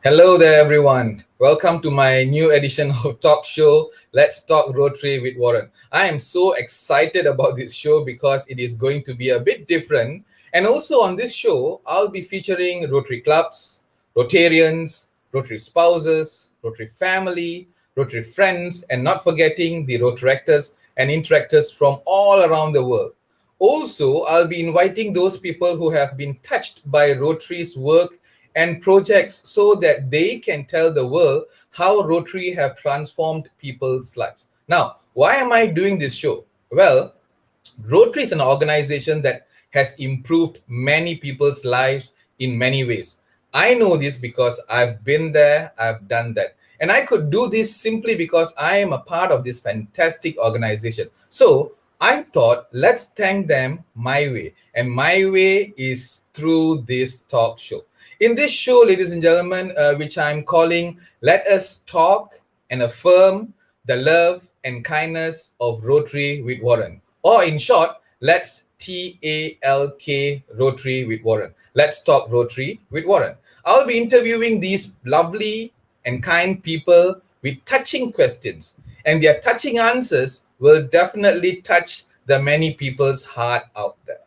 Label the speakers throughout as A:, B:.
A: Hello there, everyone. Welcome to my new edition of talk show, Let's Talk Rotary with Waran. I am so excited about this show because it is going to be a bit different. And also on this show, I'll be featuring Rotary clubs, Rotarians, Rotary spouses, Rotary family, Rotary friends, and not forgetting the Rotaractors and interactors from all around the world. Also, I'll be inviting those people who have been touched by Rotary's work and projects so that they can tell the world how Rotary have transformed people's lives. Now, why am I doing this show? Well, Rotary is an organization that has improved many people's lives in many ways. I know this because I've been there, I've done that. And I could do this simply because I am a part of this fantastic organization. So I thought, let's thank them my way. And my way is through this talk show. In this show, ladies and gentlemen, which I'm calling Let Us Talk and Affirm the Love and Kindness of Rotary with Waran. Or in short, let's TALK Rotary with Waran. Let's talk Rotary with Waran. I'll be interviewing these lovely and kind people with touching questions, and their touching answers will definitely touch the many people's heart out there.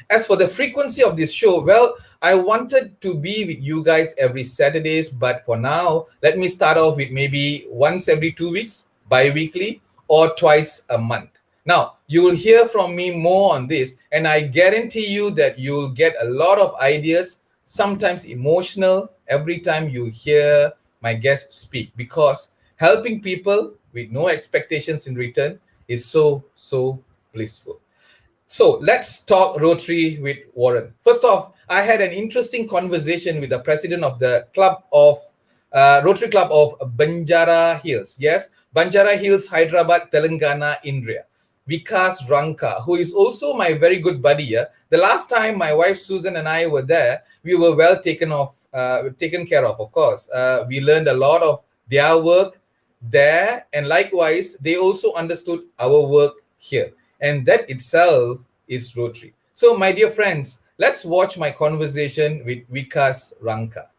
A: As for the frequency of this show, well, I wanted to be with you guys every Saturdays, but for now, let me start off with maybe once every 2 weeks, bi-weekly, or twice a month. Now, you will hear from me more on this, and I guarantee you that you'll get a lot of ideas, sometimes emotional, every time you hear my guests speak, because helping people with no expectations in return is so blissful. So let's talk Rotary with Waran. First off, I had an interesting conversation with the president of the Rotary Club of Banjara Hills. Yes, Banjara Hills, Hyderabad, Telangana, India. Vikas Ranka, who is also my very good buddy. Yeah? The last time my wife Susan and I were there, we were well taken care of course. We learned a lot of their work there, and likewise, they also understood our work here. And that itself is Rotary. So, my dear friends, let's watch my conversation with Vikas Ranka.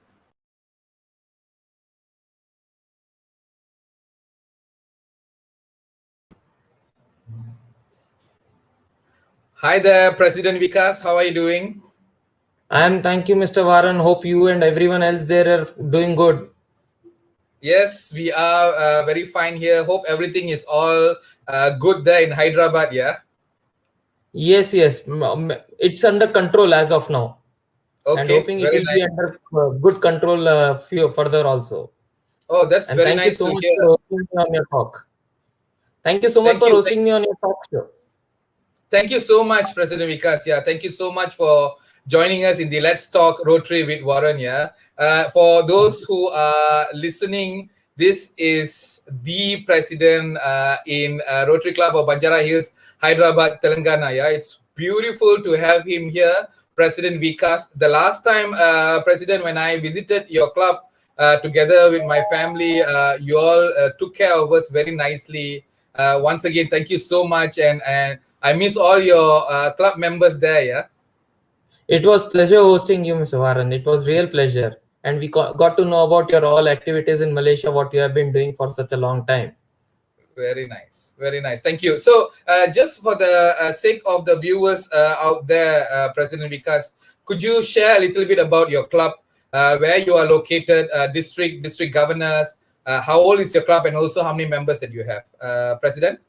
A: Hi there, President Vikas. How are you doing?
B: Thank you, Mr. Waran. Hope you and everyone else there are doing good.
A: Yes, we are very fine here. Hope everything is all good there in Hyderabad, yeah?
B: Yes. It's under control as of now.
A: Okay,
B: and hoping it will be under good control further also.
A: Oh, that's
B: and
A: very
B: thank
A: nice
B: you so
A: to
B: much
A: hear.
B: for hosting me on your talk. Thank you so much for hosting me on your talk show.
A: Thank you so much, President Vikas. Yeah, thank you so much for joining us in the Let's Talk Rotary with Waran. Yeah, for those who are listening, this is the president in Rotary Club of Banjara Hills, Hyderabad, Telangana. Yeah, it's beautiful to have him here, President Vikas. The last time, President, when I visited your club together with my family, you all took care of us very nicely. Once again, thank you so much, and I miss all your club members there, yeah?
B: It was pleasure hosting you, Mr. Waran. It was real pleasure. And we got to know about your all activities in Malaysia, what you have been doing for such a long time.
A: Very nice. Very nice. Thank you. So just for the sake of the viewers out there, President Vikas, could you share a little bit about your club, where you are located, district governors, how old is your club, and also how many members that you have, President?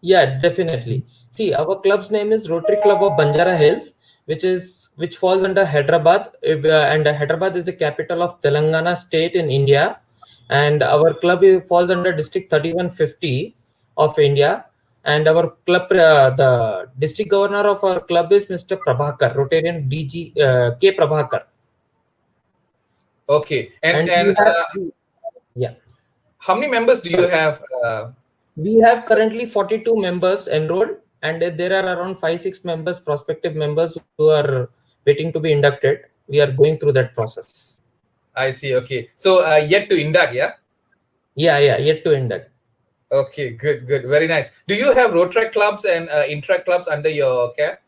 B: Yeah, definitely. See, our club's name is Rotary Club of Banjara Hills, which falls under Hyderabad, and Hyderabad is the capital of Telangana state in India, and our club falls under District 3150 of India, and our club, the district governor of our club is Mr. Prabhakar, Rotarian DG K. Prabhakar.
A: Okay, and
B: yeah.
A: How many members do you have?
B: We have currently 42 members enrolled, and there are around 5-6 members, prospective members, who are waiting to be inducted. We are going through that process.
A: I see. Okay, so yet to induct, yeah?
B: Yeah, yet to induct.
A: Okay, good, very nice. Do you have Rotary clubs and intra clubs under your care?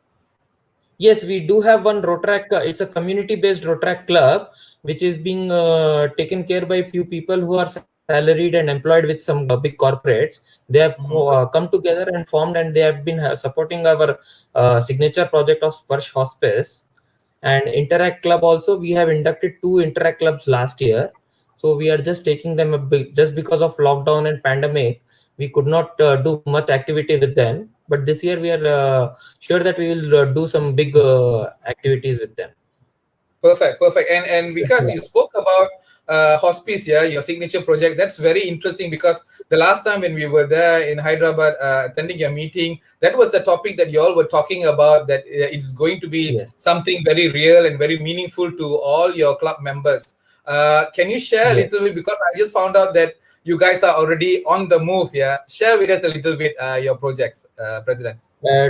B: Yes, we do have one Rotaract. It's a community-based Rotaract club, which is being taken care by few people who are salaried and employed with some big corporates. They have
A: Mhm.
B: come together and formed, and they have been supporting our signature project of Sparsh Hospice and Interact Club. Also, we have inducted two Interact clubs last year. So we are just taking them a bit, just because of lockdown and pandemic. We could not do much activity with them, but this year we are sure that we will do some big activities with them.
A: Perfect, perfect. And because you spoke about hospice, yeah, your signature project, that's very interesting because the last time when we were there in Hyderabad attending your meeting, that was the topic that you all were talking about, that it's going to be
B: Yes,
A: something very real and very meaningful to all your club members. Can you share a
B: yes.
A: little bit, because I just found out that you guys are already on the move, yeah? Share with us a little bit your projects, President.
B: Uh,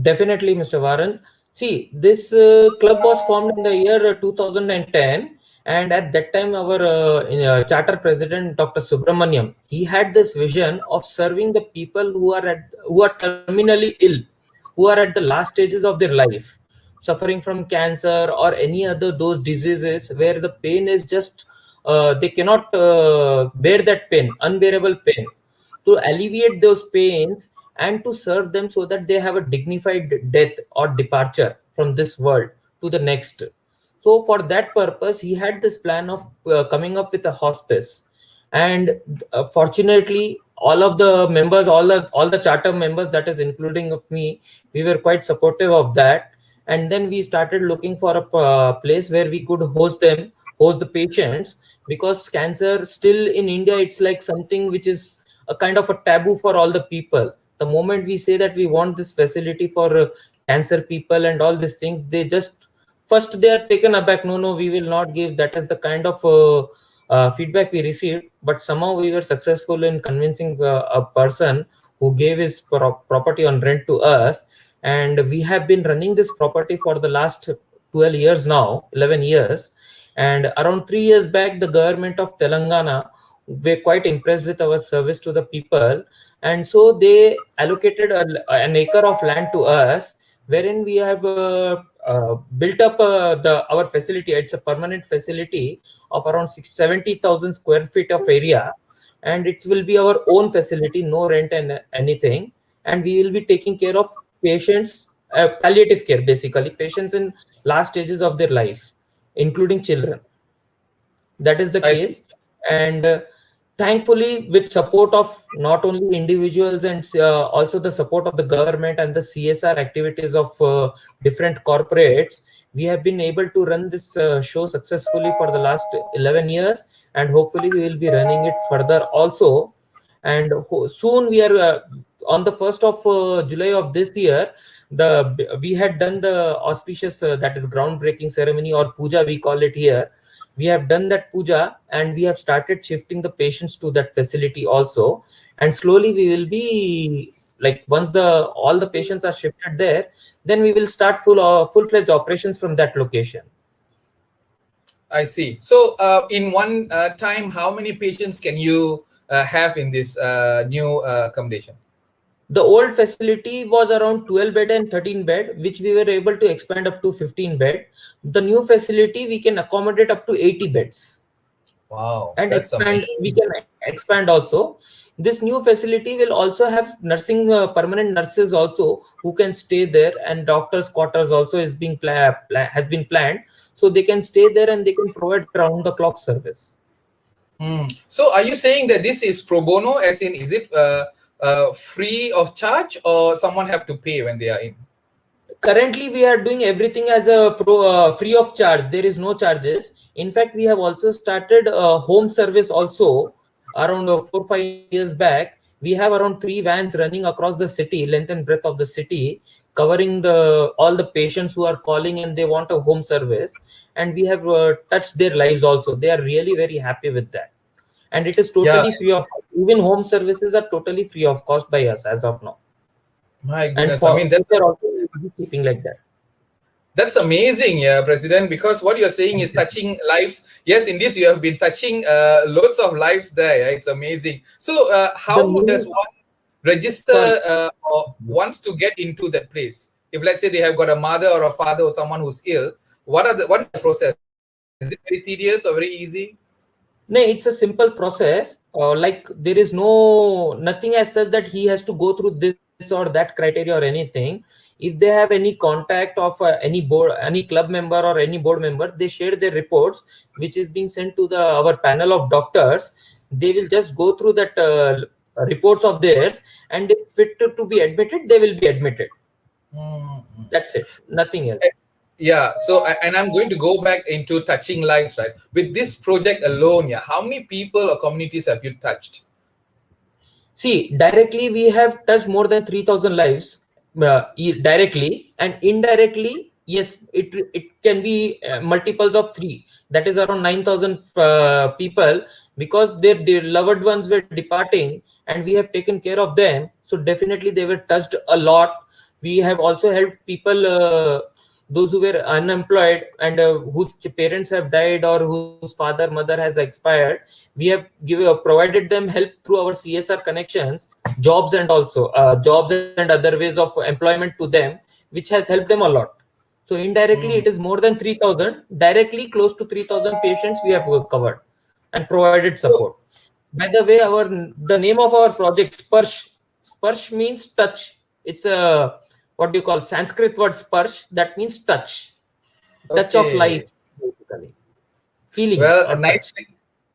B: Definitely, Mr. Waran. See, this club was formed in the year 2010, and at that time, our charter president, Dr. Subramaniam, he had this vision of serving the people who are terminally ill, who are at the last stages of their life, suffering from cancer or any other those diseases where the pain is just they cannot bear that pain, unbearable pain. To alleviate those pains and to serve them so that they have a dignified death or departure from this world to the next. So for that purpose he had this plan of coming up with a hospice. And fortunately all of the members, all the charter members, that is including of me, we were quite supportive of that. And then we started looking for a place where we could host the patients, because cancer still in India, it's like something which is a kind of a taboo for all the people. The moment we say that we want this facility for cancer people and all these things, they just first they are taken aback. No, no, we will not give. That is the kind of feedback we received. But somehow we were successful in convincing a person who gave his property on rent to us, and we have been running this property for the last 12 years now, 11 years. And around 3 years back, the government of Telangana were quite impressed with our service to the people, and so they allocated an acre of land to us, wherein we have built up the our facility. It's a permanent facility of around 70,000 square feet of area, and it will be our own facility, no rent and anything. And we will be taking care of patients, palliative care, basically patients in last stages of their life, including children. That is the
A: I see.
B: case. And thankfully, with support of not only individuals and also the support of the government and the CSR activities of different corporates, we have been able to run this show successfully for the last 11 years, and hopefully we will be running it further also. And soon we are on the 1st of July of this year, we had done the auspicious, that is groundbreaking ceremony, or puja we call it here. We have done that puja, and we have started shifting the patients to that facility also. And slowly we will be like, once the all the patients are shifted there, then we will start full-fledged operations from that location.
A: I see. So, in one time, how many patients can you have in this new accommodation?
B: The old facility was around 12 bed and 13 bed, which we were able to expand up to 15 bed. The new facility we can accommodate up to 80 beds.
A: Wow,
B: And
A: that's
B: expand, we
A: amazing.
B: can expand also. This new facility will also have nursing, permanent nurses also, who can stay there, and doctors quarters also is being has been planned, so they can stay there and they can provide round the clock service.
A: So, are you saying that this is pro bono, as in, is it free of charge, or someone have to pay when they are in?
B: Currently we are doing everything as a free of charge. There is no charges. In fact, we have also started home service also. Around 4 5 years back, we have around 3 vans running across the city, length and breadth of the city, covering the all the patients who are calling and they want a home service. And we have touched their lives also. They are really very happy with that, and it is
A: Yeah,
B: totally free of cost. Even home services are totally free of cost by us as of now.
A: my
B: And
A: goodness. I
B: for
A: mean,
B: future also we will be keeping like that.
A: that's amazing, yeah, President, because what you're saying is touching lives. Yes, in this, you have been touching loads of lives there. Yeah, it's amazing. So,
B: The
A: how does
B: main
A: one register
B: sorry,
A: or wants to get into that place? if let's say they have got a mother or a father or someone who's ill, what is the process? Is it very tedious or very easy?
B: No, it's a simple process. Like there is nothing as such that he has to go through this or that criteria or anything. If they have any contact of any board, any club member or any board member, they share their reports, which is being sent to the our panel of doctors. They will just go through that reports of theirs, and if fit to be admitted, they will be admitted.
A: Mm-hmm.
B: That's it. Nothing else.
A: Yeah, so and I'm going to go back into touching lives, right? With this project alone, yeah, how many people or communities have you touched?
B: See, directly we have touched more than 3,000 lives directly, and indirectly, yes, it can be multiples of three. That is around 9,000 people, because their loved ones were departing, and we have taken care of them. So definitely they were touched a lot. We have also helped people, those who were unemployed and whose parents have died or whose father mother has expired. We have provided them help through our CSR connections, jobs, and also jobs and other ways of employment to them, which has helped them a lot. So indirectly it is more than 3,000. Directly close to 3,000 patients we have covered and provided
A: So,
B: support. By the way, the name of our project, Sparsh. Sparsh means touch. It's a, what do you call, Sanskrit word Sparsh, that means touch. Touch of life,
A: okay.
B: basically. Feeling
A: Well,
B: or touch.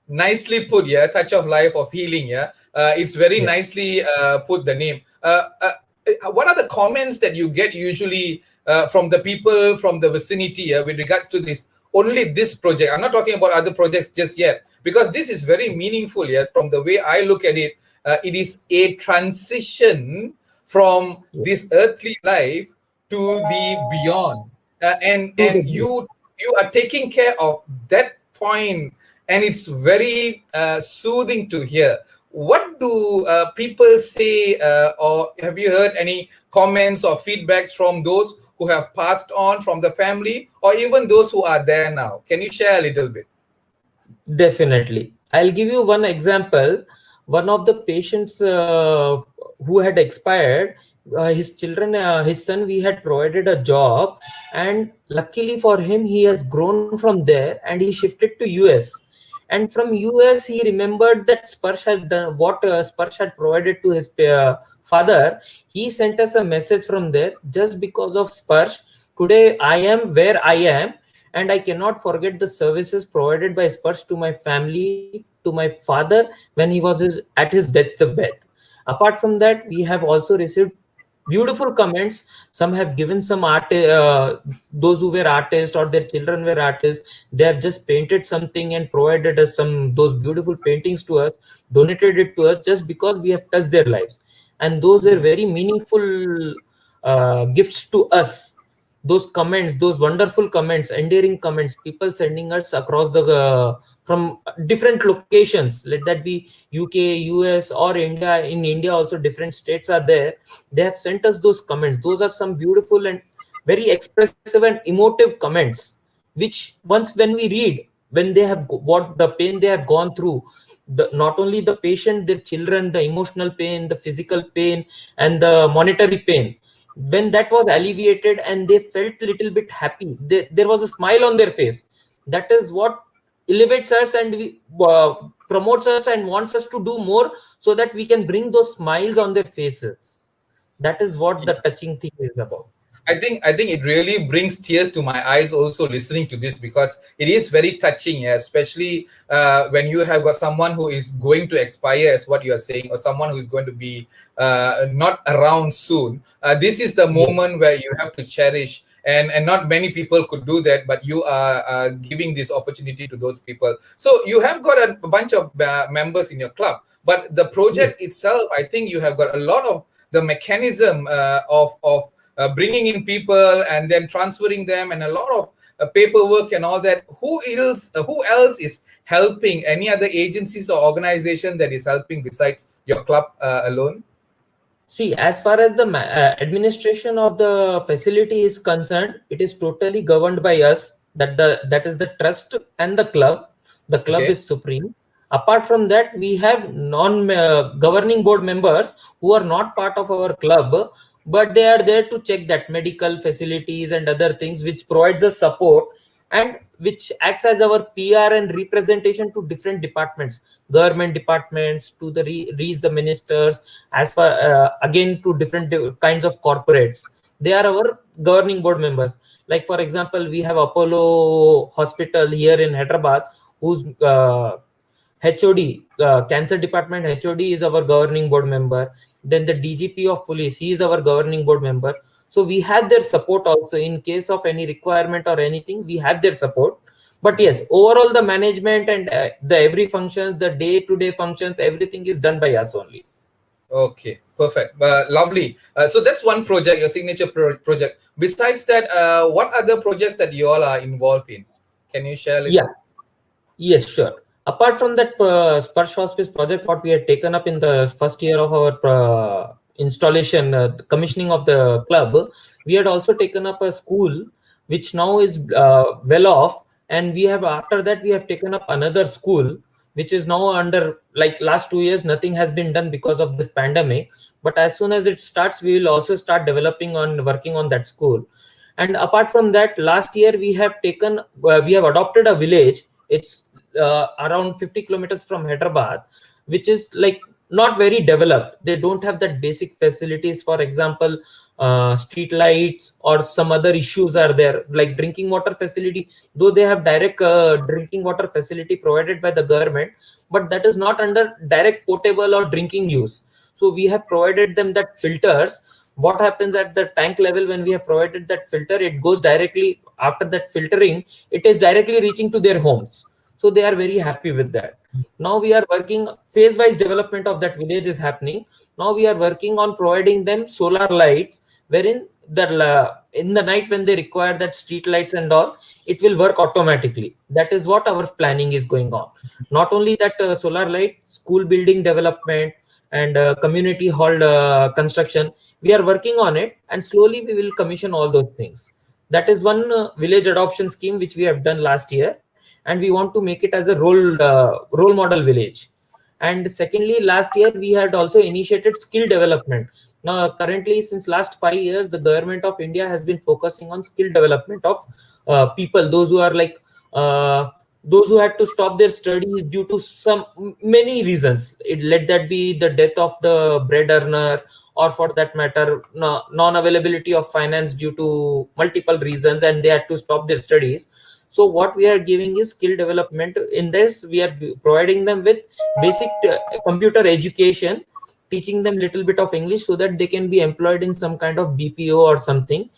A: nicely put, yeah. Touch of life of healing, yeah. It's very
B: Yeah.
A: nicely put the name. What are the comments that you get usually from the people from the vicinity, with regards to this? Only this project. I'm not talking about other projects just yet, because this is very meaningful. Yes, from the way I look at it, it is a transition from
B: Yeah.
A: this earthly life to the beyond,
B: To the
A: and
B: view.
A: you are taking care of that point, and it's very soothing to hear. What do people say, or have you heard any comments or feedbacks from those who have passed on from the family, or even those who are there now? Can you share a little bit?
B: Definitely. I'll give you one example. One of the patients who had expired, his children, his son, we had provided a job, and luckily for him, he has grown from there and he shifted to US. And from US, he remembered that Sparsh had done what Sparsh had provided to his father. He sent us a message from there. Just because of Sparsh, today I am where I am, and I cannot forget the services provided by Sparsh to my family, to my father when he was at his deathbed. Apart from that, we have also received beautiful comments. Some have given some art, those who were artists or their children were artists. They have just painted something and provided us some those beautiful paintings to us, donated it to us just because we have touched their lives, and those were very meaningful gifts to us. Those comments, those wonderful comments, endearing comments, people sending us across the from different locations, let that be UK, US, or India. In India also different states are there. They have sent us those comments. Those are some beautiful and very expressive and emotive comments, which once when we read, when they have what the pain they have gone through, not only the patient, their children, the emotional pain, the physical pain, and the monetary pain, when that was alleviated and they felt a little bit happy, there was a smile on their face. That is what elevates us, and promotes us and wants us to do more, so that we can bring those smiles on their faces. That is what the touching thing is about.
A: I think it really brings tears to my eyes also listening to this, because it is very touching, yeah, especially when you have got someone who is going to expire, as what you are saying, or someone who is going to be not around soon. This is the
B: Yeah.
A: moment where you have to cherish, and not many people could do that, but you are giving this opportunity to those people. So you have got a bunch of members in your club, but the
B: Yeah.
A: project itself, I think you have got a lot of the mechanism of bringing in people and then transferring them, and a lot of paperwork and all that. Who else is helping? Any other agencies or organization that is helping besides your club alone?
B: See, as far as the administration of the facility is concerned, it is totally governed by us. That is the trust and the club. The club
A: Okay.
B: is supreme. Apart from that, we have non governing board members who are not part of our club, but they are there to check that medical facilities and other things, which provides us support and which acts as our PR and representation to different departments, government departments, to the reach the ministers, as far again to different kinds of corporates. They are our governing board members. Like for example, we have Apollo Hospital here in Hyderabad, whose HOD, Cancer Department HOD is our governing board member. Then the DGP of Police, he is our governing board member. So we have their support also in case of any requirement or anything. We have their support. But yes, overall the management and the every functions, the day-to-day functions, everything is done by us only.
A: Okay, perfect. Lovely. So that's one project, your signature project. Besides that, what other projects that you all are involved in? Can you share a little?
B: Yeah. Yes, sure. Apart from that Sparsh Hospice project, what we had taken up in the first year of our installation, commissioning of the club, we had also taken up a school which now is well off, and we have after that we have taken up another school which is now under, like last 2 years nothing has been done because of this pandemic. But as soon as it starts, we will also start developing on working on that school. And apart from that, last year we have taken we have adopted a village. It's around 50 kilometers from Hyderabad, which is like not very developed. They don't have that basic facilities. For example, street lights or some other issues are there, like drinking water facility. Though they have direct drinking water facility provided by the government, but that is not under direct potable or drinking use. So we have provided them that filters. What happens at the tank level, when we have provided that filter, it goes directly after that filtering, it is directly reaching to their homes. So they are very happy with that. Now we are working phase wise development of that village is happening. Now we are working on providing them solar lights, wherein the in the night when they require that street lights and all, it will work automatically. That is what our planning is going on. Not only that, solar light, school building development and community hall construction, we are working on it, and slowly we will commission all those things. That is one village adoption scheme which we have done last year, and we want to make it as a role model village. And secondly, last year we had also initiated skill development. Now currently, since last 5 years, the government of India has been focusing on skill development of people, those who are like those who had to stop their studies due to some many reasons. Let that be the death of the bread earner, or for that matter, non-availability of finance due to multiple reasons, and they had to stop their studies. So what we are giving is skill development. In this, we are providing them with basic computer education, teaching them little bit of English so that they can be employed in some kind of BPO or something.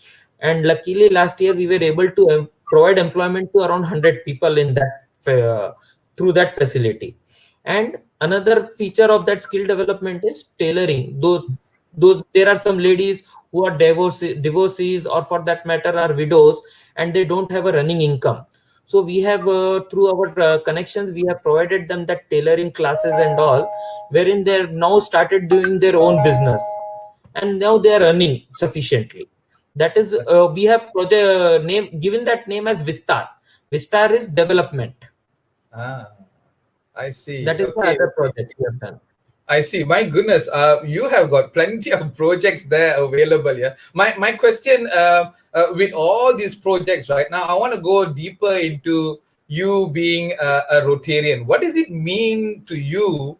B: And luckily last year we were able to provide employment to around 100 people in that through that facility. And another feature of that skill development is tailoring. Those there are some ladies who are divorcees, or for that matter are widows, and they don't have a running income. So we have through our connections, we have provided them that tailoring classes and all, wherein they have now started doing their own business, and now they are earning sufficiently. That is we have project name given that name as Vistar. Vistar is development.
A: Ah, I see.
B: That is the
A: Okay,
B: other
A: okay.
B: project we have done.
A: I see. My goodness, you have got plenty of projects there available. Yeah. My question, with all these projects right now, I want to go deeper into you being a Rotarian. What does it mean to you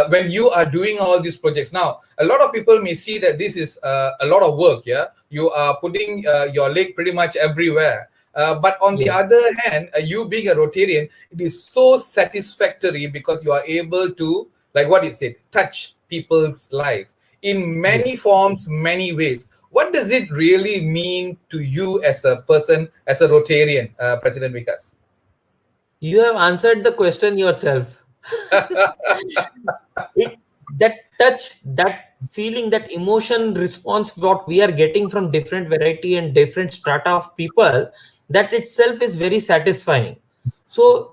A: when you are doing all these projects? Now, a lot of people may see that this is a lot of work. Yeah, you are putting your leg pretty much everywhere. But on the
B: Yeah.
A: other hand, you being a Rotarian, it is so satisfactory because you are able to, like what you said, touch people's life in
B: Yeah.
A: many forms, many ways. What does it really mean to you as a person, as a Rotarian, President Vikas?
B: You have answered the question yourself. It, that touch, that feeling, that emotion response, what we are getting from different variety and different strata of people, that itself is very satisfying. So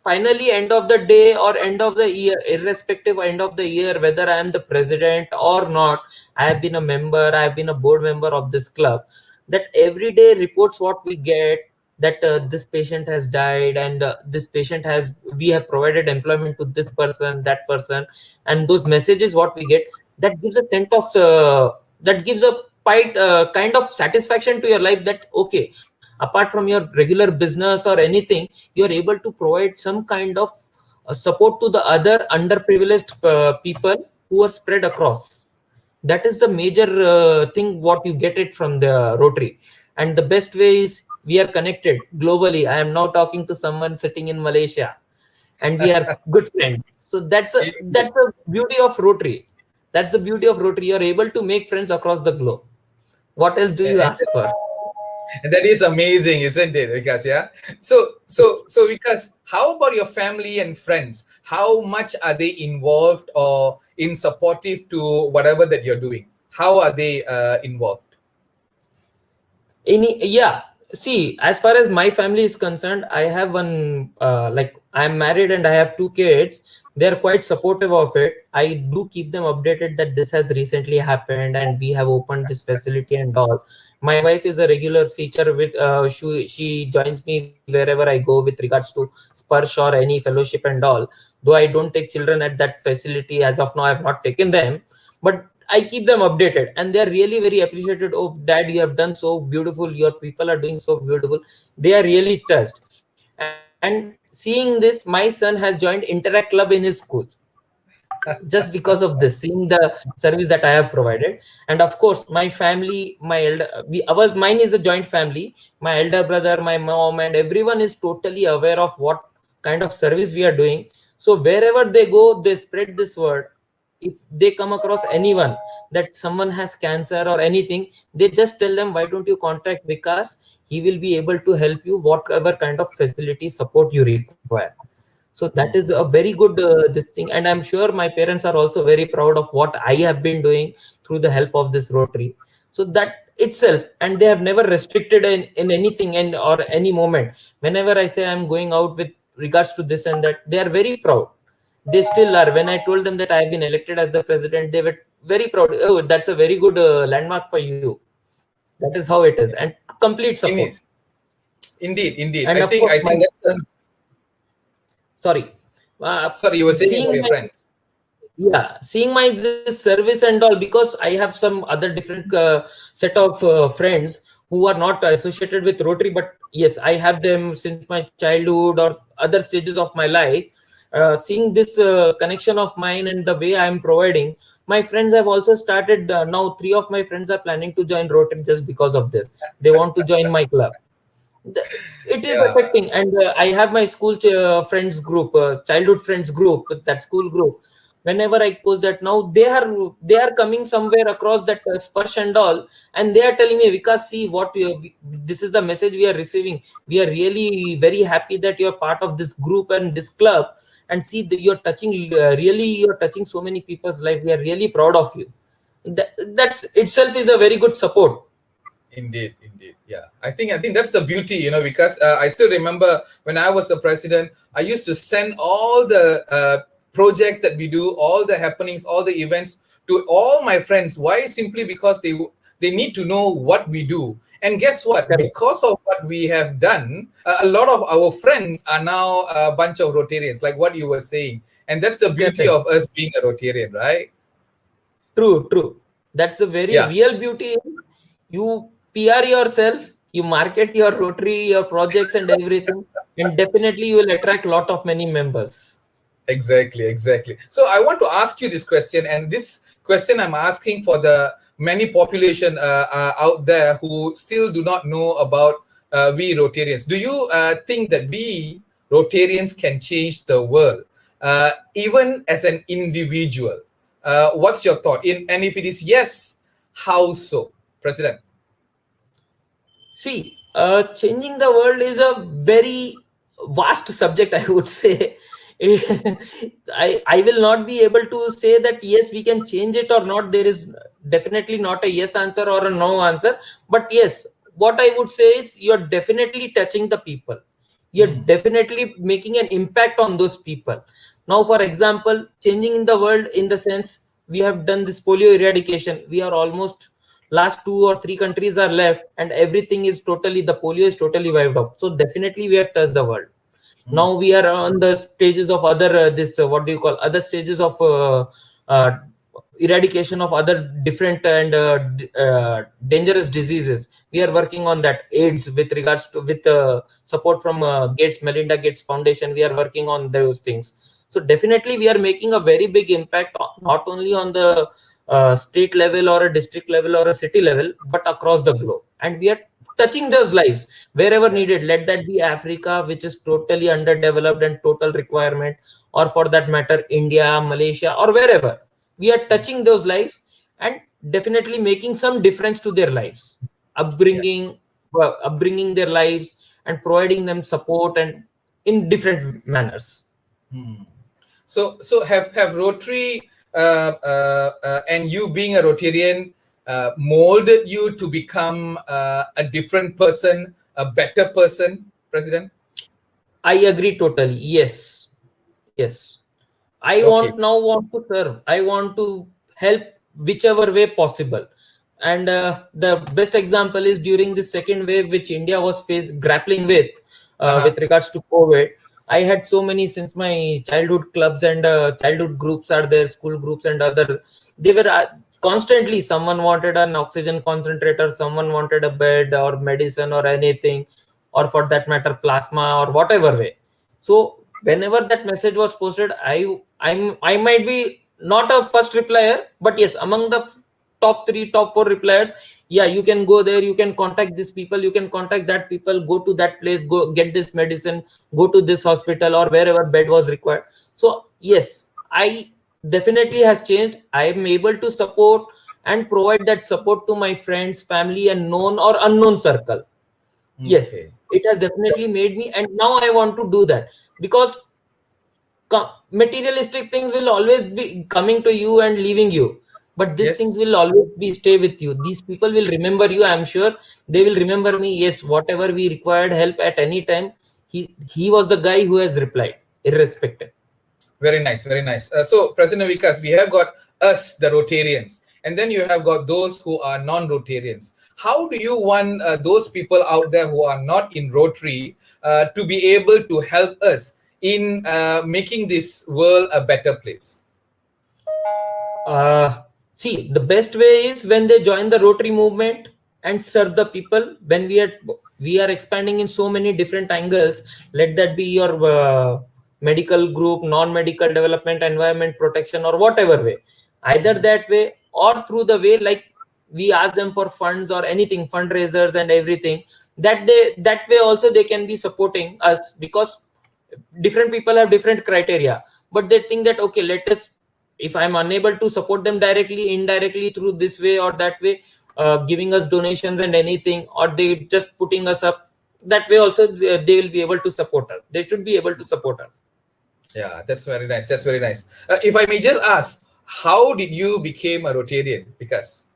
B: finally, end of the day or end of the year, irrespective end of the year, whether I am the president or not, I have been a member, I have been a board member of this club, that every day reports what we get, that this patient has died, and this patient has, we have provided employment to this person, that person, and those messages what we get, that gives a sense of that gives a kind of satisfaction to your life, that okay, apart from your regular business or anything, you are able to provide some kind of support to the other underprivileged people who are spread across. That is the major thing what you get it from the Rotary. And the best way is we are connected globally. I am now talking to someone sitting in Malaysia, and we are good friends. So that's the beauty of Rotary. That's the beauty of Rotary. You're able to make friends across the globe. What else do you
A: And
B: ask for?
A: that is amazing, isn't it, Vikas? Yeah. So Vikas, how about your family and friends? How much are they involved or in supportive to whatever that you're doing? How are they involved?
B: Any, yeah. See, as far as my family is concerned, I have one like I'm married and I have two kids. They're quite supportive of it. I do keep them updated that this has recently happened and we have opened this facility and all. My wife is a regular feature with she joins me wherever I go with regards to Spursh or any fellowship and all. Though I don't take children at that facility as of now, I have not taken them, but I keep them updated, and they're really very appreciated. Oh, Dad, you have done so beautiful. Your people are doing so beautiful. They are really touched. And seeing this, my son has joined Interact Club in his school just because of this, seeing the service that I have provided. And of course, my family, my elder, mine is a joint family. My elder brother, my mom, and everyone is totally aware of what kind of service we are doing. So wherever they go, they spread this word. If they come across anyone that someone has cancer or anything, they just tell them, why don't you contact Vikas? He will be able to help you whatever kind of facility support you require. So that is a very good this thing, and I'm sure my parents are also very proud of what I have been doing through the help of this Rotary. So that itself, and they have never restricted in anything and or any moment. Whenever I say I'm going out with regards to this and that, they are very proud. They still are. When I told them that I have been elected as the president, they were very proud. Oh, that's a very good landmark for you. That is how it is, and complete support.
A: In is indeed, indeed.
B: And of course,
A: I
B: my
A: think that's the,
B: sorry,
A: sorry, you were saying about
B: seeing
A: your
B: my,
A: friends.
B: yeah, seeing my this service and all, because I have some other different set of friends who are not associated with Rotary, but yes, I have them since my childhood or other stages of my life. Seeing this connection of mine and the way I am providing, my friends have also started now. Three of my friends are planning to join Rotary just because of this. They want to join my club. It is
A: Yeah.
B: affecting. And I have my school friends group, childhood friends group, that school group. Whenever I post that, now they are coming somewhere across that Sparsh and all, and they are telling me, because see what this is the message we are receiving. We are really very happy that you're part of this group and this club, and see that you're touching really you're touching so many people's life. We are really proud of you. That's itself is a very good support.
A: Indeed, indeed. Yeah. I think that's the beauty, because I still remember when I was the president, I used to send all the projects that we do, all the happenings, all the events to all my friends. Why? Simply because they need to know what we do. And guess what?
B: Correct.
A: Because of what we have done, a lot of our friends are now a bunch of Rotarians, like what you were saying. And that's the beauty
B: Correct.
A: of us being a Rotarian, right?
B: True, true. That's a very
A: Yeah.
B: real beauty. You PR yourself, you market your Rotary, your projects and everything, and definitely you will attract lot of many members.
A: Exactly, exactly. So I want to ask you this question, and this question I'm asking for the many population out there who still do not know about we Rotarians. Do you think that we Rotarians can change the world, even as an individual? What's your thought? And if it is yes, how so, President?
B: See, changing the world is a very vast subject, I would say. I will not be able to say that yes, we can change it or not. There is definitely not a yes answer or a no answer. But yes, what I would say is you're definitely touching the people. You're
A: Mm,
B: definitely making an impact on those people. Now, for example, changing in the world in the sense we have done this polio eradication. We are almost last 2 or 3 countries are left, and everything is totally the polio is totally wiped off. So definitely we have touched the world.
A: mm,
B: Now we are on the stages of other this what do you call other stages of eradication of other different and dangerous diseases. We are working on that. AIDS, with regards to, with support from Gates, Melinda Gates Foundation, we are working on those things. So definitely we are making a very big impact, not only on the state level or a district level or a city level, but across the globe. And we are touching those lives wherever needed. Let that be Africa, which is totally underdeveloped and total requirement, or for that matter India, Malaysia, or wherever. We are touching those lives and definitely making some difference to their lives,
A: Yeah.
B: upbringing their lives, and providing them support and in different manners.
A: Hmm. So have Rotary and you being a Rotarian molded you to become a different person, a better person, President?
B: I agree totally. Yes, yes. I
A: Okay.
B: want to serve. I want to help whichever way possible. And the best example is during the second wave, which India was grappling
A: Uh-huh.
B: with regards to COVID. I had so many, since my childhood clubs and childhood groups are there, school groups and other. They were constantly, someone wanted an oxygen concentrator, someone wanted a bed or medicine or anything, or for that matter, plasma or whatever way. So whenever that message was posted, I might be not a first replier, but yes, among the top 3, top 4 repliers. Yeah, you can go there, you can contact these people, you can contact that people, go to that place, go get this medicine, go to this hospital or wherever bed was required. So yes, I definitely has changed. I am able to support and provide that support to my friends, family, and known or unknown circle. Yes,
A: Okay.
B: it has definitely made me, and now I want to do that, because materialistic things will always be coming to you and leaving you, but these things
A: Yes.
B: will always be stay with you. These people will remember you. I'm sure they will remember me. Yes, whatever we required help at any time, he was the guy who has replied, irrespective.
A: Very nice, very nice. So, President Vikas, we have got us, the Rotarians, and then you have got those who are non-Rotarians. How do you want those people out there who are not in Rotary to be able to help us in making this world a better place?
B: See, the best way is when they join the Rotary movement and serve the people. When we are expanding in so many different angles, let that be your medical group, non-medical development, environment protection, or whatever way. Either that way or through the way, like we ask them for funds or anything, fundraisers and everything. That way also they can be supporting us, because different people have different criteria, but they think that okay, let us, if I'm unable to support them directly, indirectly through this way or that way, giving us donations and anything, or they just putting us up, that way also they will be able to support us. They should be able to support us.
A: Yeah, that's very nice. That's very nice. If I may just ask, how did you become a Rotarian? Because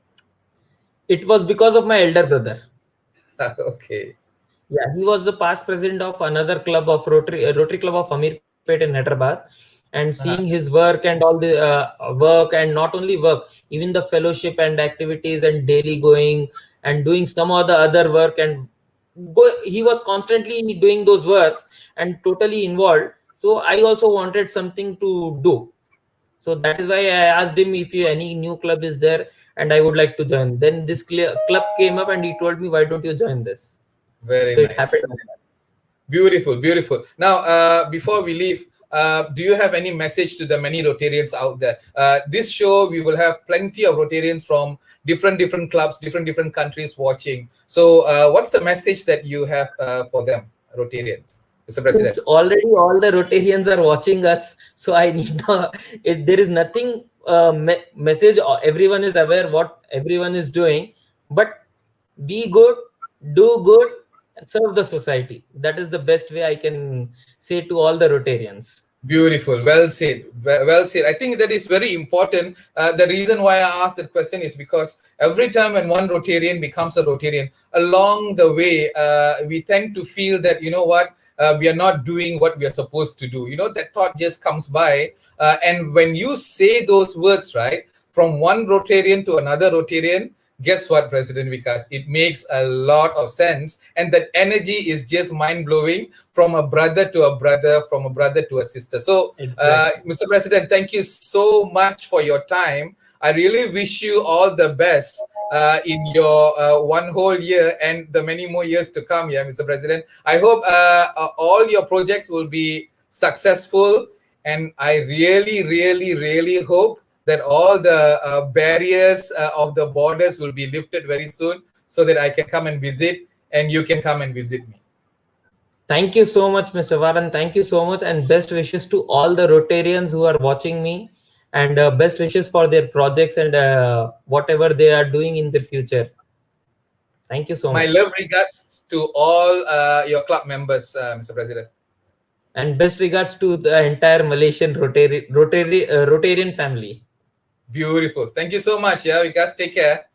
B: It was because of my elder brother.
A: okay.
B: Yeah, he was the past president of another club of Rotary Club of Amirpet in Hyderabad. And seeing
A: Uh-huh.
B: his work and all the work, and not only work, even the fellowship and activities and daily going and doing some of the other work, and he was constantly doing those work and totally involved. So I also wanted something to do. So that is why I asked him if any new club is there, and I would like to join. Then this club came up, and he told me, "Why don't you join this?"
A: Very
B: So it
A: nice.
B: happened like that.
A: Beautiful, beautiful. Now, before we leave, do you have any message to the many Rotarians out there? This show, we will have plenty of Rotarians from different clubs, different countries watching. So, what's the message that you have for them, Rotarians, Mr.
B: Since
A: President?
B: already all the Rotarians are watching us, so I need not, there is nothing message. Everyone is aware what everyone is doing, but be good, do good, serve the society. That is the best way I can say to all the Rotarians.
A: Beautiful. Well said. Well said. I think that is very important. The reason why I asked that question is because every time when one Rotarian becomes a Rotarian, along the way, we tend to feel that, you know what, we are not doing what we are supposed to do. You know, that thought just comes by. And when you say those words, right, from one Rotarian to another Rotarian, guess what, President Vikas? It makes a lot of sense. And that energy is just mind blowing from a brother to a brother, from a brother to a sister. So,
B: Exactly.
A: Mr. President, thank you so much for your time. I really wish you all the best in your one whole year and the many more years to come, yeah, Mr. President. I hope all your projects will be successful, and I really, really, really hope that all the barriers of the borders will be lifted very soon so that I can come and visit and you can come and visit me.
B: Thank you so much, Mr. Waran. Thank you so much, and best wishes to all the Rotarians who are watching me, and best wishes for their projects and whatever they are doing in the future. Thank you so
A: My
B: much.
A: love regards to all your club members, Mr. President.
B: And best regards to the entire Malaysian Rotarian family.
A: Beautiful. Thank you so much. Yeah, you guys take care.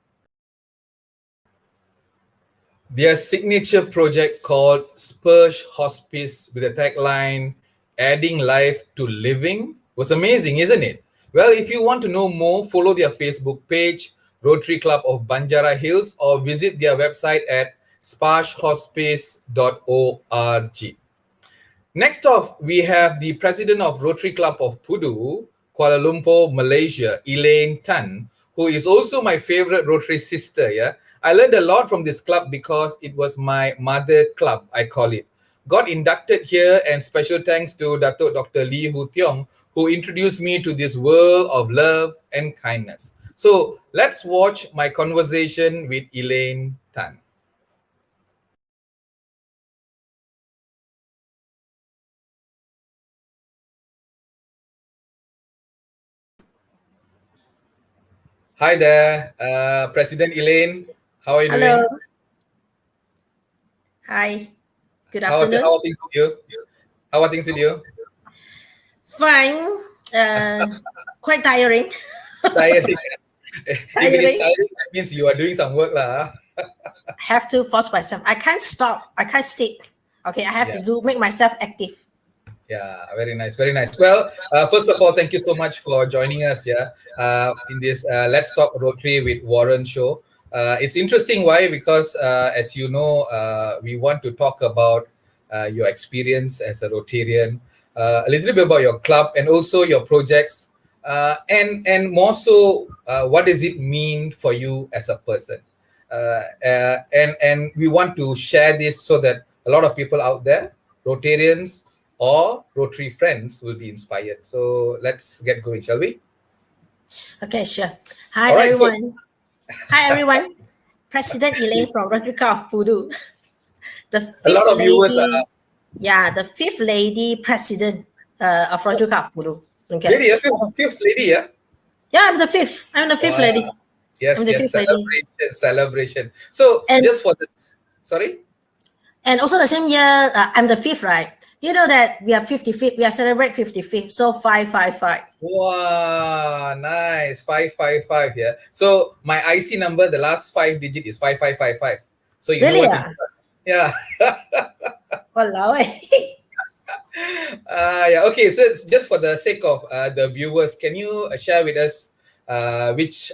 A: Their signature project called Spurge Hospice with a tagline, Adding Life to Living, was amazing, isn't it? Well, if you want to know more, follow their Facebook page, Rotary Club of Banjara Hills, or visit their website at sparshhospice.org. Next off, we have the president of Rotary Club of Pudu, Kuala Lumpur, Malaysia, Elaine Tan, who is also my favorite Rotary sister. Yeah, I learned a lot from this club because it was my mother club, I call it. Got inducted here, and special thanks to Dr. Lee Hu Tiong, who introduced me to this world of love and kindness. So let's watch my conversation with Elaine Tan. Hi there, President Elaine. How are you
C: Hello.
A: doing?
C: Hi. Good
A: How
C: afternoon.
A: are things with you? How are things with you?
C: Fine. Quite tiring.
A: Tiring. If it is
C: Tiring.
A: tiring, that means you are doing some work, lah.
C: Have to force myself. I can't stop. I can't sit. Okay, I have
A: Yeah.
C: to make myself active.
A: Yeah, very nice, very nice. Well, first of all, thank you so much for joining us. Yeah, in this Let's Talk Rotary with Waran show. It's interesting. Why? Because as you know, we want to talk about your experience as a Rotarian, a little bit about your club, and also your projects, and more so, what does it mean for you as a person? And we want to share this so that a lot of people out there, Rotarians or Rotary friends, will be inspired. So let's get going, shall we?
C: Okay, sure. Hi,
A: All right,
C: everyone. Hi, everyone. President Elaine from Rotary Club of Pudu. The
A: A lot
C: fifth
A: of viewers
C: lady.
A: are
C: The fifth lady president of Rotary Club of Pudu. Okay.
A: really a fifth lady, yeah?
C: Yeah, I'm the fifth. I'm the fifth
A: Wow.
C: lady.
A: Yes,
C: I'm the
A: yes,
C: fifth lady.
A: celebration. So
C: And
A: just for this, sorry?
C: And also the same year, I'm the fifth, right? You know that we are 55th. We are celebrate 55th. So 555.
A: Wow, nice. 555, yeah. So my IC number, the last 5 digit is 5555. So you know
C: Really?
A: what to do. Yeah.
C: Walao eh.
A: Yeah. Okay. So it's just for the sake of the viewers, can you share with us which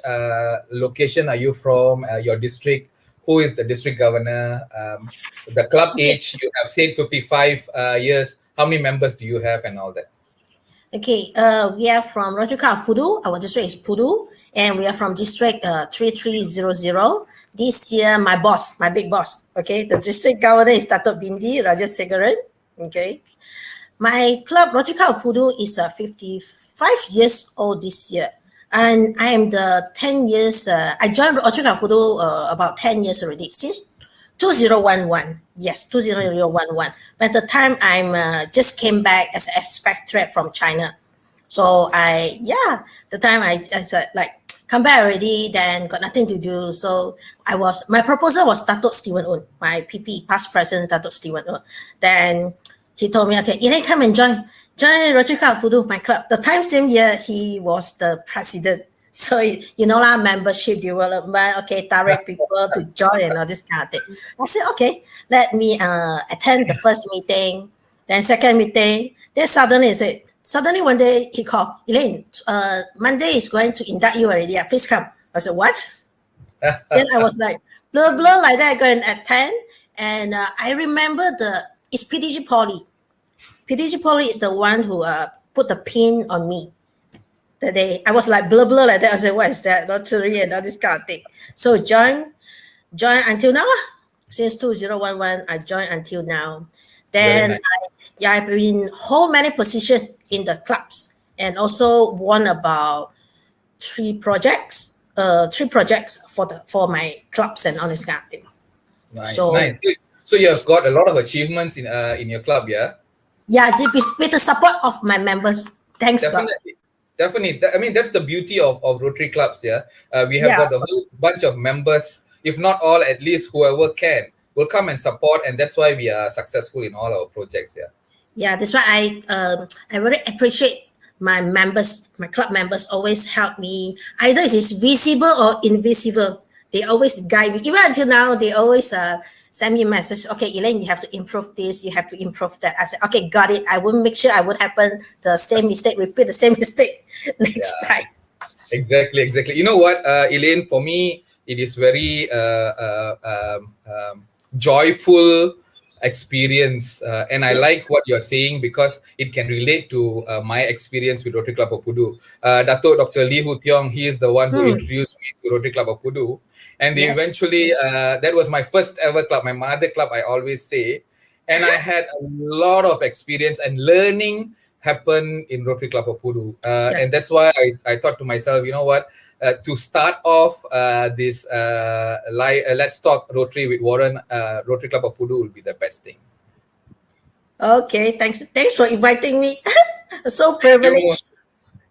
A: location are you from? Your district? Who is the district governor? The club
C: Okay.
A: age? You have said 55 years. How many members do you have, and all that?
C: Okay. We are from Rotary Club of Pudu. Our district is Pudu, and we are from district 3300. This year, my boss, my big boss. Okay, the district governor is Datuk Bindi Rajasegaran. Okay. My club, Rotary Club of Pudu, is 55 years old this year. And I am the 10 years, I joined Rotary Club of Pudu about 10 years already, since 2011. Yes, 2011. By the time I'm just came back as an expatriate from China. So the time I said, like, come back already, then got nothing to do. So my proposal was Datuk Stephen Un, my PP, past president Datuk Stephen Un. Then he told me, okay, Elaine, come and join Rotary Club of Pudu, my club. The time same year, he was the president. So, membership development, okay, direct people to join and all this kind of thing. I said, okay, let me attend the first meeting, then second meeting. Then suddenly one day he called, Elaine, Monday is going to induct you already. Please come. I said, what? Then I was like, blah, blah, like that, go and attend. And I remember it's PDG Poly. PDG Poly is the one who put the pin on me. that day. I was like blur like that. I said, what is that? Rotary and all this kind of thing. So join until now. Since 2011, I joined until now.
A: Very
C: Then
A: nice.
C: I've been hold many positions in the clubs and also won about three projects for my clubs and all this kind of thing.
A: Nice,
C: So
A: nice. Good. So you have got a lot of achievements in your club, yeah?
C: yeah, with the support of my members. Thanks God.
A: Definitely. Definitely. I mean, that's the beauty of Rotary clubs, yeah? We have
C: Yeah,
A: got a whole bunch of members, if not all, at least whoever can, will come and support. And that's why we are successful in all our projects, yeah?
C: yeah. That's why I really appreciate my members, my club members always help me. Either it is visible or invisible. They always guide me. Even until now, they always send me a message. Okay, Elaine, you have to improve this. You have to improve that. I said, okay, got it. I will make sure I would happen the same mistake, repeat the same mistake next
A: Yeah.
C: time.
A: Exactly, exactly. You know what, Elaine, for me, it is very joyful experience. And I
C: Yes.
A: like what you're saying because it can relate to my experience with Rotary Club of Pudu. Dato Dr. Lee Hu Tiong, he is the one who
C: Hmm.
A: introduced me to Rotary Club of Pudu. And they
C: Yes.
A: eventually, that was my first ever club, my mother club, I always say. And I had a lot of experience and learning happen in Rotary Club of Pudu. And
C: Yes.
A: that's why I thought to myself, you know what, to start off this Let's Talk Rotary with Waran, Rotary Club of Pudu will be the best thing.
C: Okay. Thanks for inviting me. So
A: You're most
C: privileged.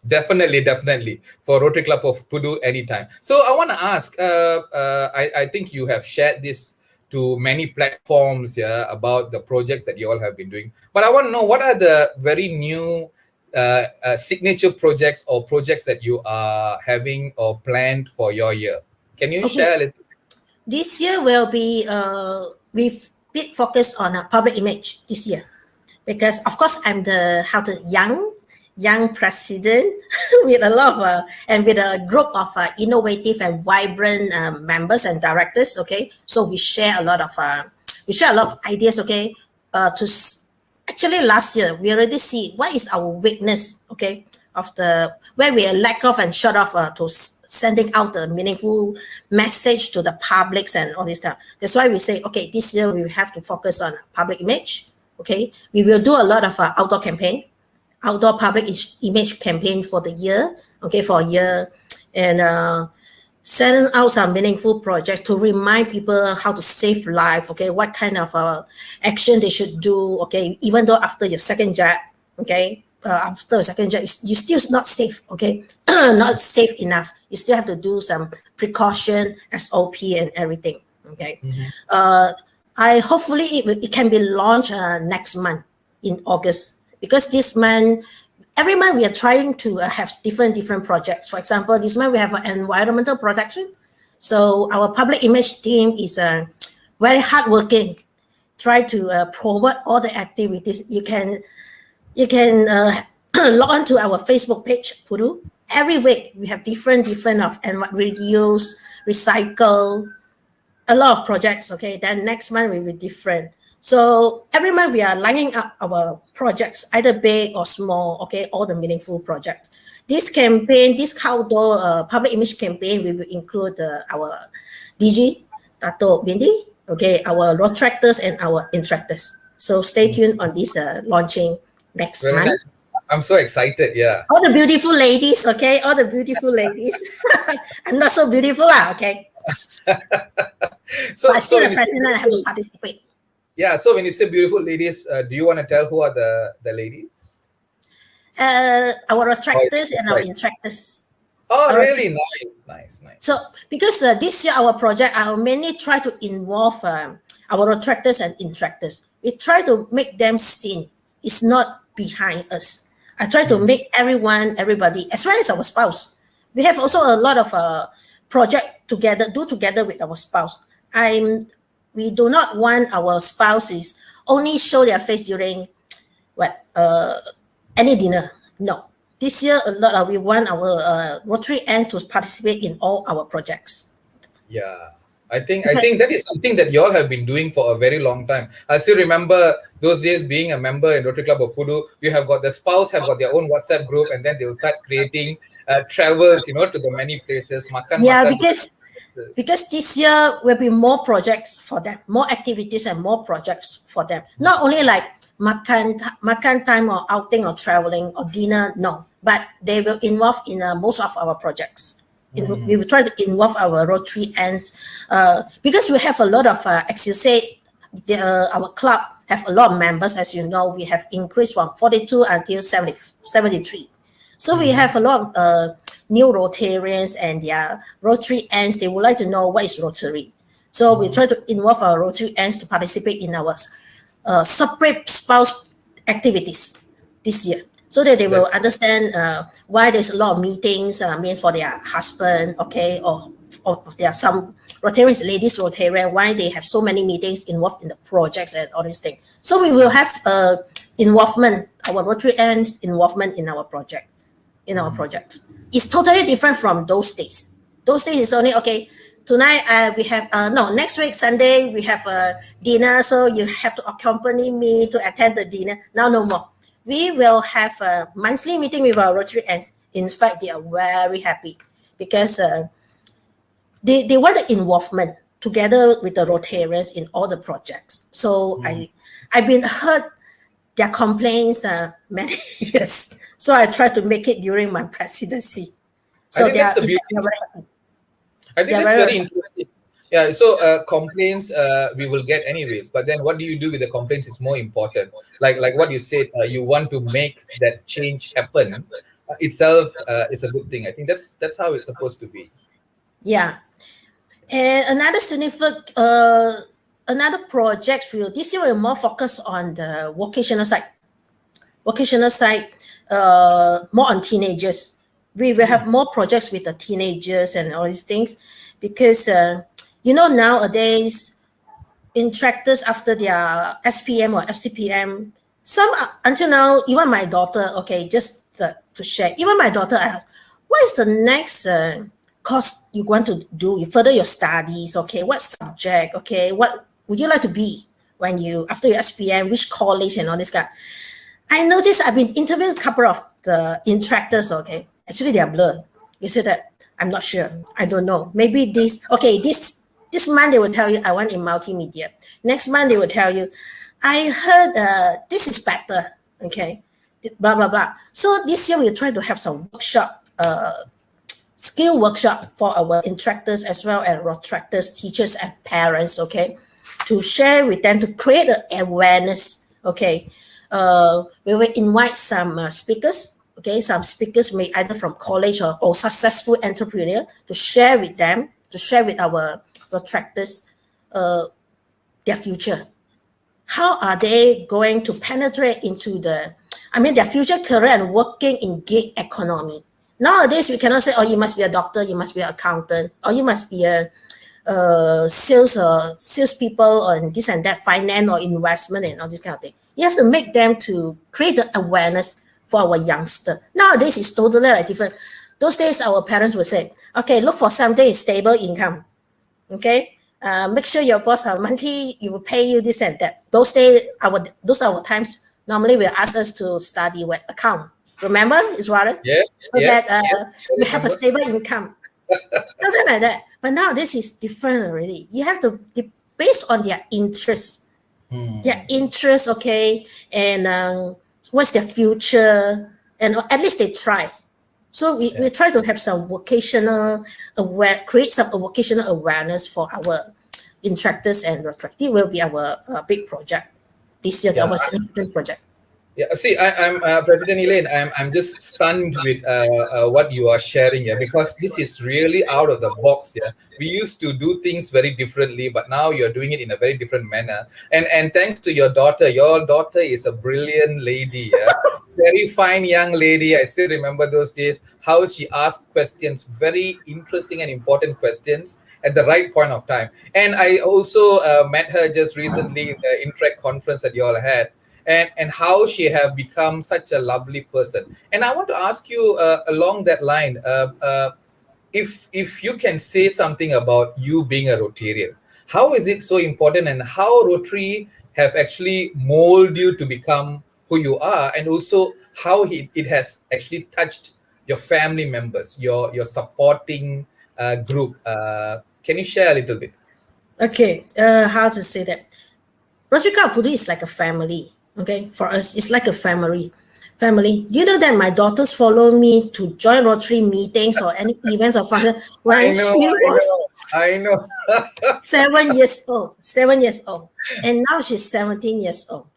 A: definitely, definitely for Rotary Club of Pudu anytime. So I want to ask, I think you have shared this to many platforms, yeah, about the projects that you all have been doing. But I want to know what are the very new signature projects or projects that you are having or planned for your year. Can you
C: Okay.
A: share a little?
C: This year will be with big focus on public image this year because of course I'm the young president with a lot of and with a group of innovative and vibrant members and directors. Okay, so we share a lot of ideas. Okay, to actually last year we already see what is our weakness. Okay, of the where we are lack of and short of sending out the meaningful message to the publics and all this stuff. That's why we say, okay, this year we have to focus on public image. Okay, we will do a lot of outdoor public image campaign for the year. Okay, for a year, and send out some meaningful projects to remind people how to save life. Okay, what kind of action they should do. Okay, even though after your second jab, okay, after a second jab, you still not safe. Okay, not safe enough. You still have to do some precaution, SOP, and everything. Okay, I hopefully it can be launched next month in August because this month every month we are trying to have different projects. For example, this month we have environmental protection. So our public image team is very hardworking. Try to promote all the activities. You can log on to our Facebook page, Pudu. Every week we have different of reduce, recycle, a lot of projects. Okay, then next month will be different. So every month we are lining up our projects, either big or small. Okay, all the meaningful projects. This campaign, this outdoor public image campaign, we will include our DG, Tato Bindi, okay, our retractors and our intractors. So stay tuned on this launching next
A: Very
C: month.
A: nice. I'm so excited. Yeah.
C: All the beautiful ladies, okay, all the beautiful ladies. I'm not so beautiful, okay.
A: So,
C: But
A: so
C: still
A: when
C: a
A: you say
C: president, I have to participate.
A: yeah, so when you say beautiful ladies, do you want to tell who are the ladies?
C: Our
A: Oh,
C: retractors and our
A: right.
C: intractors.
A: Oh,
C: Our
A: really? Nice, nice, nice.
C: So because this year our project, I will mainly try to involve our retractors and intractors. We try to make them seen. It's not behind us. I try to make everybody, as well as our spouse. We have also a lot of project together with our spouse. We do not want our spouses only show their face during what any dinner. No, this year a lot we want our Rotary End to participate in all our projects.
A: Yeah. I think that is something that you all have been doing for a very long time. I still remember those days being a member in Rotary Club of Pudu. You have got the spouse have got their own WhatsApp group, and then they will start creating travels, to the many places, makan
C: Yeah,
A: makan.
C: because this year will be more projects for them, more activities and more projects for them. Not only like makan time or outing or traveling or dinner, no, but they will involve in most of our projects. We will try to involve our Rotary ends because we have a lot of, as you said, our club have a lot of members. As you know, we have increased from 42 until 73. So we have a lot of new Rotarians and their Rotary ends. They would like to know what is Rotary. So we try to involve our Rotary ends to participate in our separate spouse activities this year, so that they will understand why there's a lot of meetings. For their husband, okay, or there are some Rotarians, ladies Rotarian, why they have so many meetings involved in the projects and all these things. So we will have involvement, our Rotary ends involvement in our project, in our projects. It's totally different from those days. Those days is only okay. Tonight we have next week Sunday we have a dinner, so you have to accompany me to attend the dinner. Now no more. We will have a monthly meeting with our Rotary ends. In fact, they are very happy because they want the involvement together with the Rotarians in all the projects. So I've been heard their complaints many years. So I try to make it during my presidency. So
A: I think that's the beauty. I think that's very interesting. Yeah, so complaints we will get anyways, but then what do you do with the complaints is more important. Like what you said, you want to make that change happen itself is a good thing. I think that's how it's supposed to be.
C: Yeah, and another significant another project will this year will more focus on the vocational side. Vocational side, more on teenagers. We will have more projects with the teenagers and all these things because nowadays instructors after their SPM or STPM, some until now, even my daughter, okay, just to share, even my daughter asked, what is the next course you want to do? You further your studies, okay? What subject, okay? What would you like to be when you after your SPM? Which college and all this kind? I noticed I've been interviewing a couple of the instructors, okay? Actually, they are blurred. You said that I'm not sure. I don't know. Maybe this month they will tell you I want in multimedia. Next month they will tell you, I heard this is better. Okay, blah blah blah. So this year we try to have some workshop, skill workshop for our instructors as well as retractors, teachers and parents. Okay, to share with them to create an awareness. Okay, we will invite some speakers. Okay, some speakers may either from college or successful entrepreneur to share with them, to share with our retractors their future. How are they going to penetrate into their future career and working in gig economy? Nowadays, we cannot say, oh, you must be a doctor, you must be an accountant, or you must be a salespeople or this and that, finance or investment and all this kind of thing. You have to make them to create the awareness for our youngster. Nowadays, it's totally different. Those days, our parents would say, okay, look for something stable income. Okay, make sure your boss monthly you will pay you this and that. Those are our times. Normally, we ask us to study what account. Remember, is Waran?
A: Yes.
C: So that we have a stable income, something like that. But now this is different already. You have to based on their interest, okay, and what's their future, and at least they try. So we try to have some create some vocational awareness for our instructors and retractors. Will be our big project this year, our significant project.
A: Yeah, see, I'm President Elaine. I'm just stunned with what you are sharing here because this is really out of the box. Yeah, we used to do things very differently, but now you're doing it in a very different manner. And thanks to your daughter is a brilliant lady. Yeah? Very fine young lady. I still remember those days. How she asked questions, very interesting and important questions at the right point of time. And I also met her just recently in the Interact conference that you all had. And how she have become such a lovely person. And I want to ask you along that line, if you can say something about you being a Rotarian, how is it so important, and how Rotary have actually molded you to become who you are, and also how it has actually touched your family members, your supporting group. Can you share a little bit?
C: Okay, how to say that? Rotary Club Pudu is like a family. Okay, for us, it's like a family. Family. You know that my daughters follow me to join Rotary meetings or any events or function
A: I
C: when
A: know,
C: she was
A: I know.
C: 7 years old. 7 years old, and now she's 17 years old.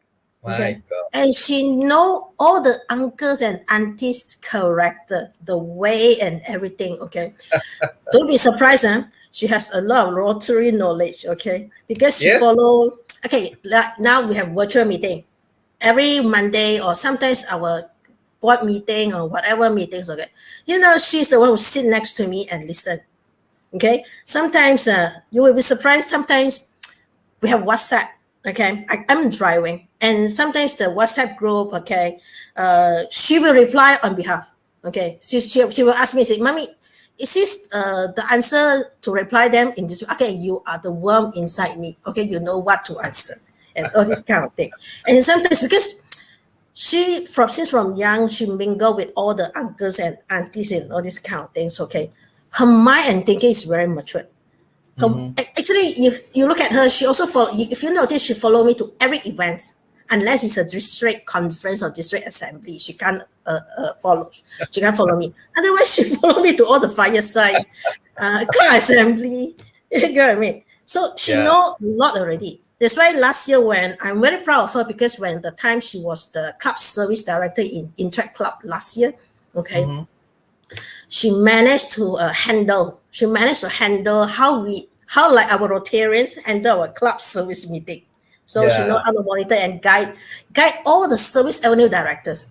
A: My
C: Okay,
A: God.
C: and she know all the uncles and aunties' character, the way and everything. Okay, don't be surprised, huh? She has a lot of Rotary knowledge, okay? Because she
A: Yes.
C: follow, okay, like now we have virtual meeting every Monday or sometimes our board meeting or whatever meetings, okay? You know, she's the one who sit next to me and listen, okay? Sometimes you will be surprised, sometimes we have WhatsApp, okay? I'm driving and sometimes the WhatsApp group, okay, she will reply on behalf, okay? She will ask me, say, Mommy, is this the answer to reply them in this way? Okay, you are the worm inside me. Okay, you know what to answer and all this kind of thing. And sometimes because since from young she mingle with all the uncles and aunties and all these kind of things. Okay, her mind and thinking is very mature. Actually, if you look at her, she also follow. If you notice, she follow me to every event, unless it's a district conference or district assembly. She can't follow. She can't follow me. Otherwise, she follow me to all the fireside, class assembly. You get what I mean? So she
A: Yeah.
C: know a lot already. That's why last year when I'm very proud of her because when the time she was the club service director in Interact Club last year, okay, she managed to handle how like our Rotarians handle our club service meeting. So she know
A: Yeah.
C: how to monitor and guide all the service avenue directors.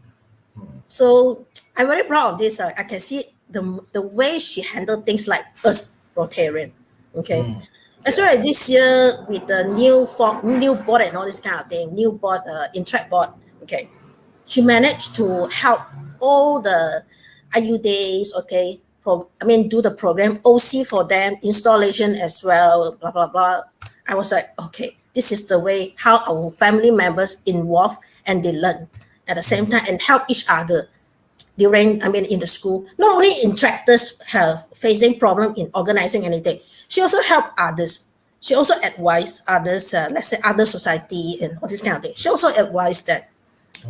C: So I'm very proud of this. I can see the way she handled things like us Rotarian. Okay. As well as this year with the new board and all this kind of thing, new board, Interact board. Okay, she managed to help all the IU days, okay, do the program OC for them, installation as well, blah, blah, blah. I was like, okay, this is the way how our family members involve and they learn at the same time and help each other in the school. Not only instructors have facing problem in organizing anything, she also help others. She also advise others, let's say other society and all this kind of thing. She also advised that.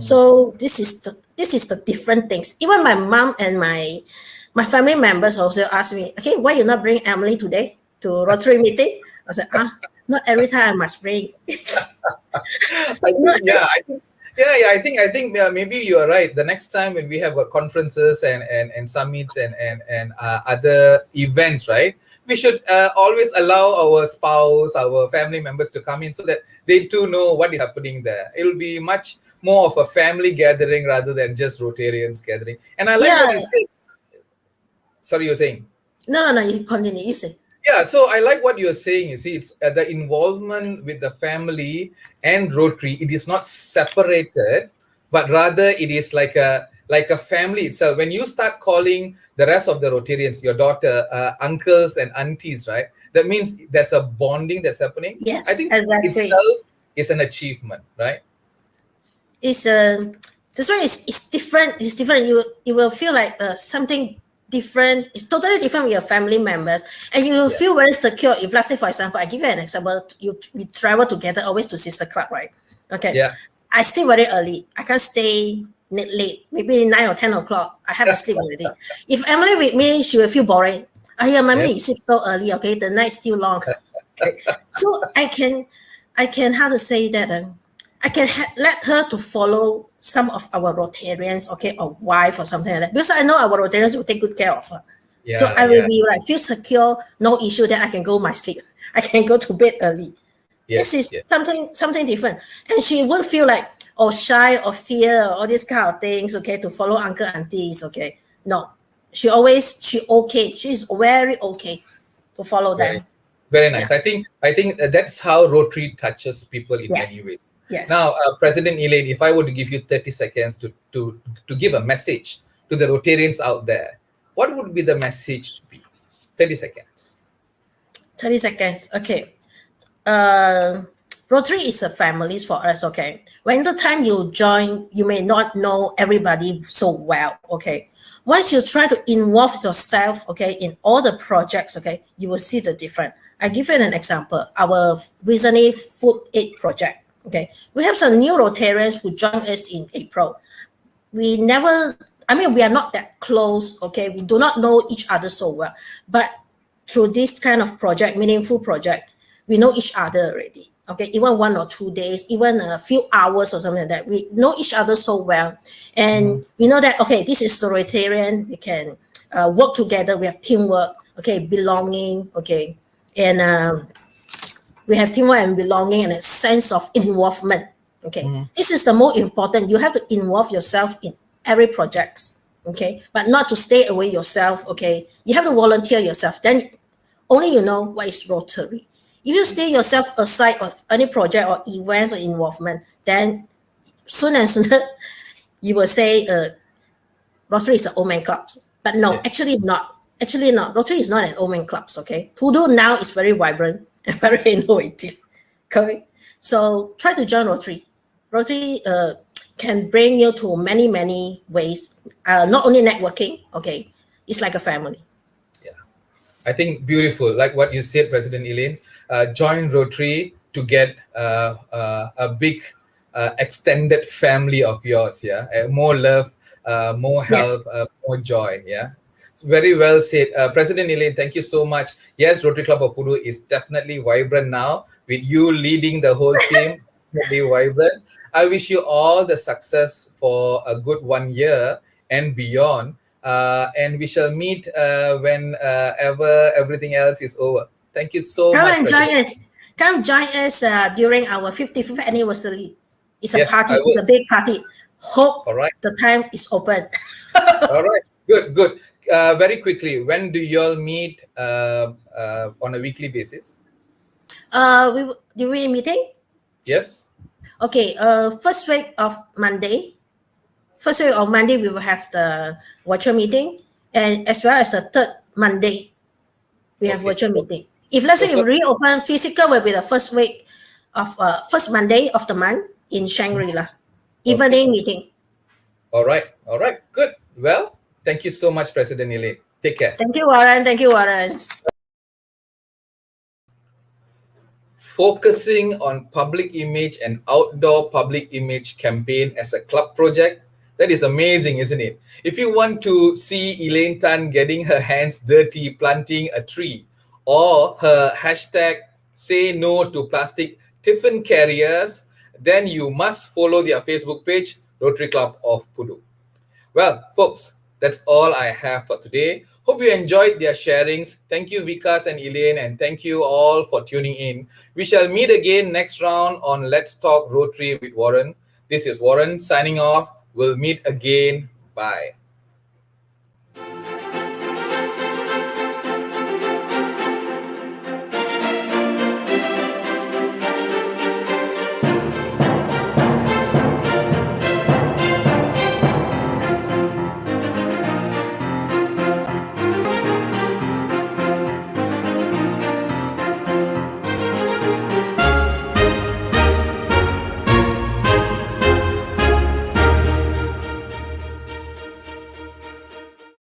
C: So this is the different things. Even my mom and my family members also ask me, okay, why you not bring Emily today to Rotary meeting? I said, not every time I must bring.
A: I think, yeah, I think maybe you are right. The next time when we have conferences and summits and other events, right? We should always allow our spouse, our family members to come in so that they too know what is happening there. It will be much more of a family gathering rather than just Rotarians gathering. And I like what you said. Sorry, you're saying.
C: No, you continue. You say.
A: Yeah, so I like what you're saying. You see, it's the involvement with the family and Rotary. It is not separated, but rather it is like a family itself. When you start calling the rest of the Rotarians, your daughter, uncles and aunties, right? That means there's a bonding that's happening.
C: Yes,
A: I think
C: exactly.
A: itself is an achievement, right?
C: It's that's why it's different. It's different. You will feel like something different. It's totally different with your family members, and you will feel very secure. If let's say, for example, I give you an example. We travel together always to sister club, right? Okay.
A: Yeah.
C: I stay very early. I can't stay late. Maybe 9 or 10 o'clock. I have to sleep already. If Emily with me, she will feel boring. Oh yeah, mommy, you sleep so early. Okay, the night's still long. Okay. So I can how to say that. I can let her to follow some of our Rotarians, okay, or wife or something like that. Because I know our Rotarians will take good care of her.
A: Yeah,
C: so I will be like feel secure, no issue that I can go my sleep. I can go to bed early.
A: Yes,
C: this is something different. And she won't feel like shy or fear or all these kind of things, okay, to follow uncle aunties, okay. No. She okay. She's very okay to follow them.
A: Very nice.
C: Yeah.
A: I think that's how Rotary touches people in many ways.
C: Yes.
A: Now, President Elaine, if I were to give you 30 seconds to give a message to the Rotarians out there, what would be the message be? 30 seconds.
C: 30 seconds. Okay. Rotary is a family for us. Okay. When the time you join, you may not know everybody so well. Okay. Once you try to involve yourself, okay, in all the projects, okay, you will see the difference. I give you an example. Our recently food aid project. Okay. We have some new Rotarians who joined us in April. We never, I mean, we are not that close. Okay. We do not know each other so well. But through this kind of project, meaningful project, we know each other already. Okay, even 1 or 2 days, even a few hours or something like that. We know each other so well, and we know that okay, this is authoritarian. We can work together. We have teamwork. Okay, belonging. Okay, and we have teamwork and belonging and a sense of involvement. Okay, this is the most important. You have to involve yourself in every project. Okay, but not to stay away yourself. Okay, you have to volunteer yourself. Then only you know what is Rotary. If you stay yourself aside of any project or events or involvement, then soon and sooner you will say Rotary is an old man club. But no,
A: Yeah.
C: actually not. Actually not. Rotary is not an old man club. Okay, Pudu now is very vibrant and very innovative. Okay, so try to join Rotary. Rotary can bring you to many ways. Not only networking. Okay, it's like a family.
A: I think beautiful, like what you said, President Elaine. Join Rotary to get a big extended family of yours. Yeah, more love, more
C: Yes.
A: help, more joy. Yeah, it's very well said, President Elaine. Thank you so much. Yes, Rotary Club of Pudu is definitely vibrant now with you leading the whole team. Definitely vibrant. I wish you all the success for a good 1 year and beyond. And we shall meet whenever everything else is over. Thank you so
C: Come
A: much,
C: and join
A: President.
C: us. Come join us during our 55th anniversary. It's a
A: Yes,
C: party.
A: I
C: It's
A: will.
C: a big party. Hope
A: All right.
C: the time is open.
A: All right. Good. Very quickly, when do you all meet on a weekly basis?
C: Do we meeting?
A: Yes.
C: Okay. First week of Monday. First week of Monday, we will have the virtual meeting, and as well as the third Monday, we have
A: Okay.
C: virtual meeting. If let's say if
A: So-
C: reopen, physical will be the first week of first Monday of the month in Shangri-La. Evening meeting.
A: All right. Good. Well, thank you so much, President Elaine. Take care.
C: Thank you, Waran. Thank you, Waran.
A: Focusing on public image and outdoor public image campaign as a club project, that is amazing, isn't it? If you want to see Elaine Tan getting her hands dirty planting a tree, or her hashtag say no to plastic tiffin carriers, then you must follow their Facebook page, Rotary Club of Pudu. Well, folks, that's all I have for today. Hope you enjoyed their sharings. Thank you, Vikas and Elaine, and thank you all for tuning in. We shall meet again next round on Let's Talk Rotary with Waran. This is Waran signing off. We'll meet again. Bye.